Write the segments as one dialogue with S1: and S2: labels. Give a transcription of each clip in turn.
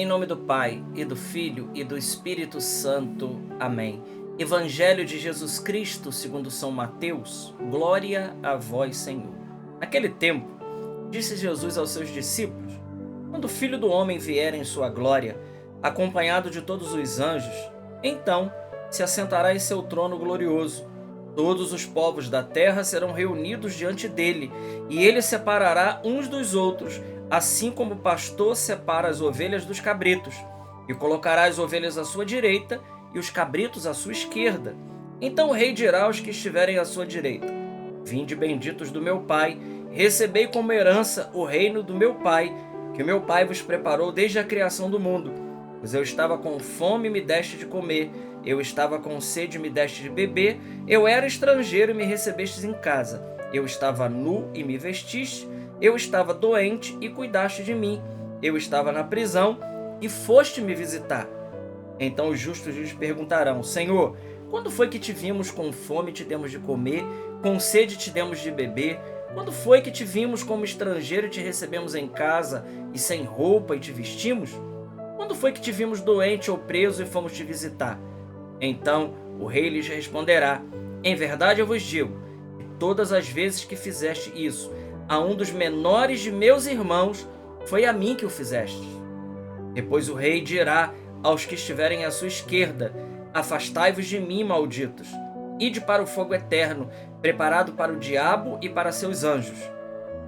S1: Em nome do Pai, e do Filho, e do Espírito Santo. Amém. Evangelho de Jesus Cristo, segundo São Mateus. Glória a vós, Senhor. Naquele tempo, disse Jesus aos seus discípulos: quando o Filho do Homem vier em sua glória, acompanhado de todos os anjos, então se assentará em seu trono glorioso. Todos os povos da terra serão reunidos diante dele, e ele separará uns dos outros, assim como o pastor separa as ovelhas dos cabritos, e colocará as ovelhas à sua direita e os cabritos à sua esquerda. Então o rei dirá aos que estiverem à sua direita: vinde benditos do meu Pai, recebei como herança o reino do meu Pai, que o meu Pai vos preparou desde a criação do mundo. Pois eu estava com fome e me deste de comer, eu estava com sede e me deste de beber, eu era estrangeiro e me recebestes em casa, eu estava nu e me vestiste, eu estava doente e cuidaste de mim, eu estava na prisão e foste me visitar. Então os justos lhes perguntarão: Senhor, quando foi que te vimos com fome e te demos de comer, com sede e te demos de beber? Quando foi que te vimos como estrangeiro e te recebemos em casa, e sem roupa e te vestimos? Quando foi que te vimos doente ou preso e fomos te visitar? Então o rei lhes responderá: em verdade eu vos digo, que todas as vezes que fizeste isso a um dos menores de meus irmãos, foi a mim que o fizeste. Depois o rei dirá aos que estiverem à sua esquerda: afastai-vos de mim, malditos, ide para o fogo eterno, preparado para o diabo e para seus anjos.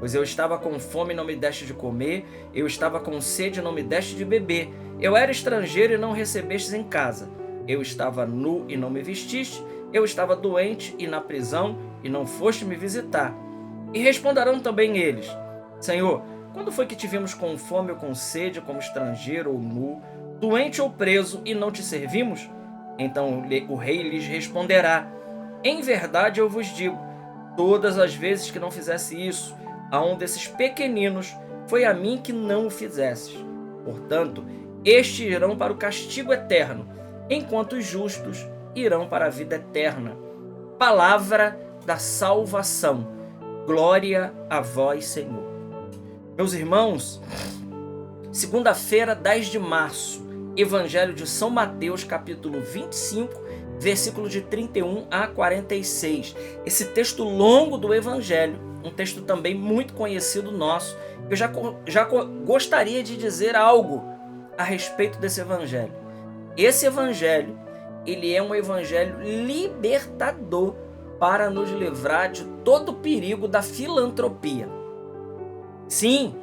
S1: Pois eu estava com fome e não me deste de comer, eu estava com sede e não me deste de beber, eu era estrangeiro e não recebestes em casa, eu estava nu e não me vestiste, eu estava doente e na prisão e não foste me visitar. E responderão também eles: Senhor, quando foi que te vimos com fome ou com sede, como estrangeiro ou nu, doente ou preso, e não te servimos? Então o rei lhes responderá: em verdade eu vos digo, todas as vezes que não fizesse isso a um desses pequeninos, foi a mim que não o fizestes. Portanto, estes irão para o castigo eterno, enquanto os justos irão para a vida eterna. Palavra da salvação. Glória a vós, Senhor. Meus irmãos, segunda-feira, 10 de março, Evangelho de São Mateus, capítulo 25, versículo de 31 a 46. Esse texto longo do Evangelho, um texto também muito conhecido nosso. Eu já gostaria de dizer algo a respeito desse Evangelho. Esse Evangelho, ele é um Evangelho libertador para nos livrar de todo o perigo da filantropia. Sim,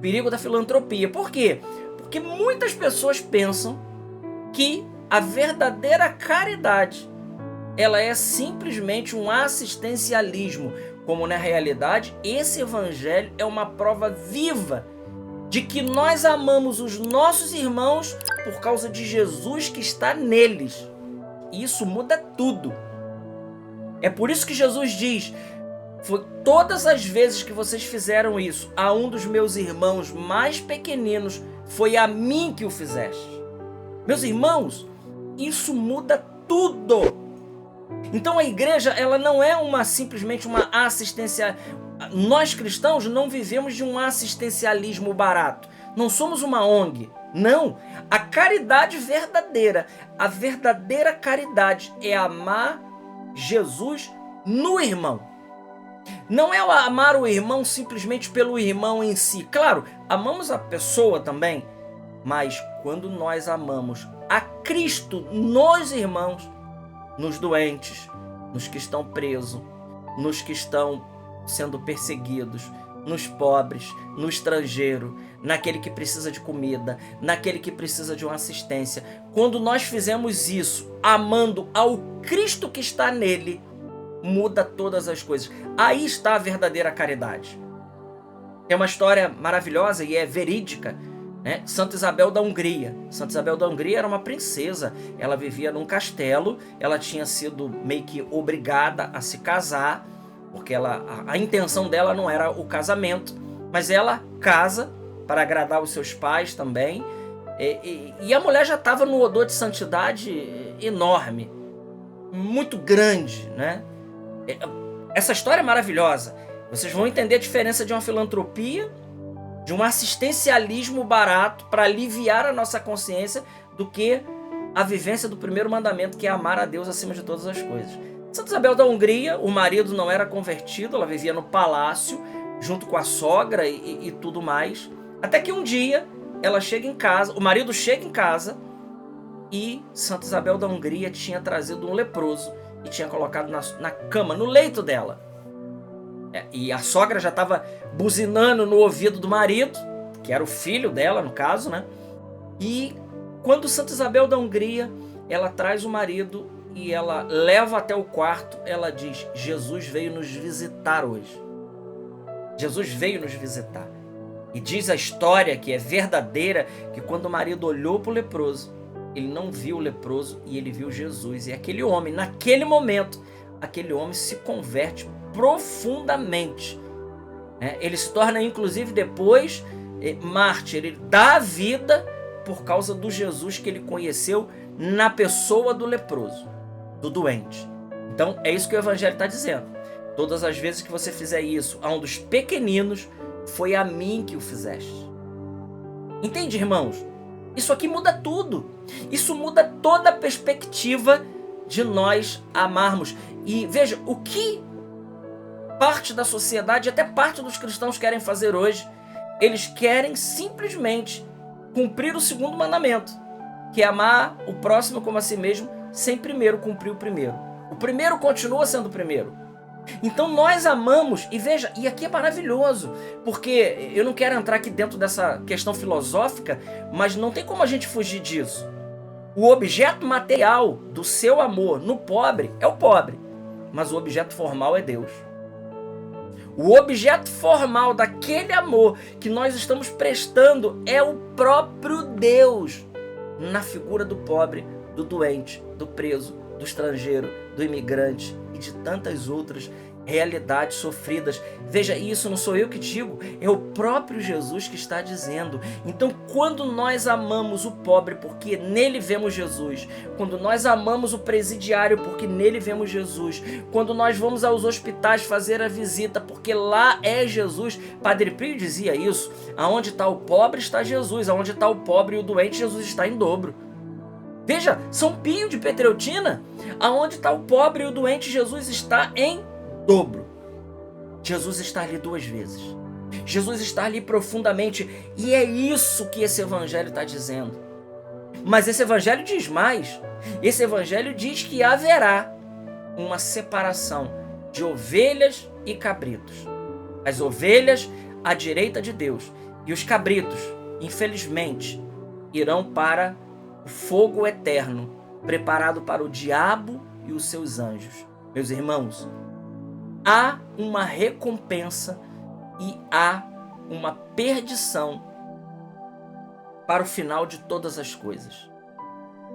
S1: perigo da filantropia. Por quê? Porque muitas pessoas pensam que a verdadeira caridade, ela é simplesmente um assistencialismo, como na realidade esse Evangelho é uma prova viva de que nós amamos os nossos irmãos por causa de Jesus que está neles. E isso muda tudo. É por isso que Jesus diz: foi todas as vezes que vocês fizeram isso a um dos meus irmãos mais pequeninos, foi a mim que o fizeste. Meus irmãos, isso muda tudo. Então a igreja, ela não é simplesmente uma assistência. Nós cristãos não vivemos de um assistencialismo barato. Não somos uma ONG. Não. A caridade verdadeira, a verdadeira caridade é amar Jesus no irmão. Não é amar o irmão simplesmente pelo irmão em si. Claro, amamos a pessoa também, mas quando nós amamos a Cristo nos irmãos, nos doentes, nos que estão presos, nos que estão sendo perseguidos, nos pobres, no estrangeiro, naquele que precisa de comida, naquele que precisa de uma assistência. Quando nós fizemos isso, amando ao Cristo que está nele, muda todas as coisas. Aí está a verdadeira caridade. É uma história maravilhosa e é verídica, né? Santa Isabel da Hungria. Santa Isabel da Hungria era uma princesa. Ela vivia num castelo. Ela tinha sido meio que obrigada a se casar, porque a intenção dela não era o casamento, mas ela casa para agradar os seus pais também. E a mulher já estava num odor de santidade enorme, muito grande, né? Essa história é maravilhosa. Vocês vão entender a diferença de uma filantropia de um assistencialismo barato para aliviar a nossa consciência do que a vivência do primeiro mandamento, que é amar a Deus acima de todas as coisas. Santa Isabel da Hungria, o marido não era convertido, ela vivia no palácio, junto com a sogra e tudo mais, até que um dia ela chega em casa, o marido chega em casa e Santa Isabel da Hungria tinha trazido um leproso e tinha colocado na cama, no leito dela. E a sogra já estava buzinando no ouvido do marido, que era o filho dela, no caso, né? E quando Santa Isabel da Hungria, ela traz o marido e ela leva até o quarto, ela diz: Jesus veio nos visitar hoje. Jesus veio nos visitar. E diz a história, que é verdadeira, que quando o marido olhou para o leproso, ele não viu o leproso e ele viu Jesus. E aquele homem, naquele momento, aquele homem se converte profundamente. Ele se torna, inclusive, depois mártir. Ele dá a vida por causa do Jesus que ele conheceu na pessoa do leproso, do doente. Então, é isso que o Evangelho está dizendo. Todas as vezes que você fizer isso a um dos pequeninos, foi a mim que o fizeste. Entende, irmãos? Isso aqui muda tudo. Isso muda toda a perspectiva de nós amarmos. E veja, o que parte da sociedade, até parte dos cristãos querem fazer hoje, eles querem simplesmente cumprir o segundo mandamento, que é amar o próximo como a si mesmo, sem primeiro cumprir o primeiro. O primeiro continua sendo o primeiro. Então nós amamos, e veja, e aqui é maravilhoso, porque eu não quero entrar aqui dentro dessa questão filosófica, mas não tem como a gente fugir disso. O objeto material do seu amor no pobre é o pobre, mas o objeto formal é Deus. O objeto formal daquele amor que nós estamos prestando é o próprio Deus, na figura do pobre, do doente, do preso, do estrangeiro, do imigrante e de tantas outras realidades sofridas. Veja, isso não sou eu que digo, é o próprio Jesus que está dizendo. Então, quando nós amamos o pobre porque nele vemos Jesus, quando nós amamos o presidiário porque nele vemos Jesus, quando nós vamos aos hospitais fazer a visita porque lá é Jesus, Padre Pio dizia isso: aonde está o pobre está Jesus, aonde está o pobre e o doente, Jesus está em dobro. Veja, São Pio de Petreutina, aonde está o pobre e o doente, Jesus está em dobro. Jesus está ali duas vezes. Jesus está ali profundamente. E é isso que esse evangelho está dizendo. Mas esse evangelho diz mais. Esse evangelho diz que haverá uma separação de ovelhas e cabritos. As ovelhas à direita de Deus e os cabritos, infelizmente, irão para o fogo eterno, preparado para o diabo e os seus anjos. Meus irmãos, há uma recompensa e há uma perdição para o final de todas as coisas.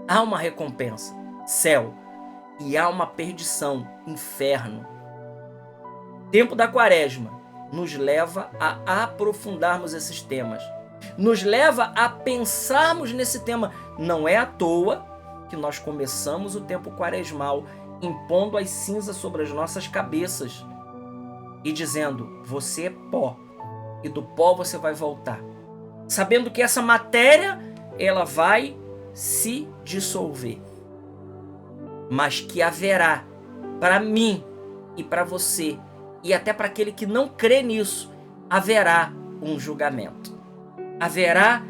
S1: Há uma recompensa, céu, e há uma perdição, inferno. O tempo da Quaresma nos leva a aprofundarmos esses temas. Nos leva a pensarmos nesse tema. Não é à toa que nós começamos o tempo quaresmal impondo as cinzas sobre as nossas cabeças e dizendo: você é pó e do pó você vai voltar, sabendo que essa matéria ela vai se dissolver, mas que haverá para mim e para você e até para aquele que não crê nisso, haverá um julgamento, haverá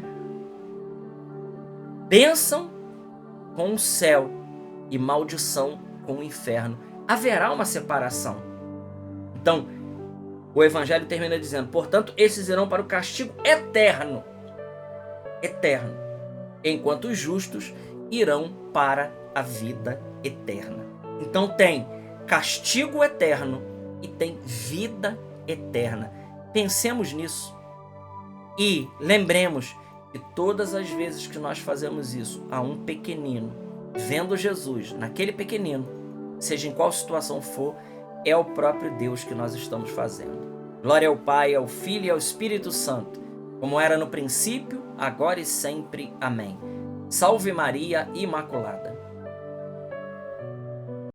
S1: bênção com o céu e maldição com o inferno. Haverá uma separação. Então, o evangelho termina dizendo: portanto, esses irão para o castigo eterno, eterno, enquanto os justos irão para a vida eterna. Então tem castigo eterno e tem vida eterna. Pensemos nisso e lembremos que todas as vezes que nós fazemos isso a um pequenino, vendo Jesus naquele pequenino, seja em qual situação for, é o próprio Deus que nós estamos fazendo. Glória ao Pai, ao Filho e ao Espírito Santo, como era no princípio, agora e sempre. Amém. Salve Maria Imaculada.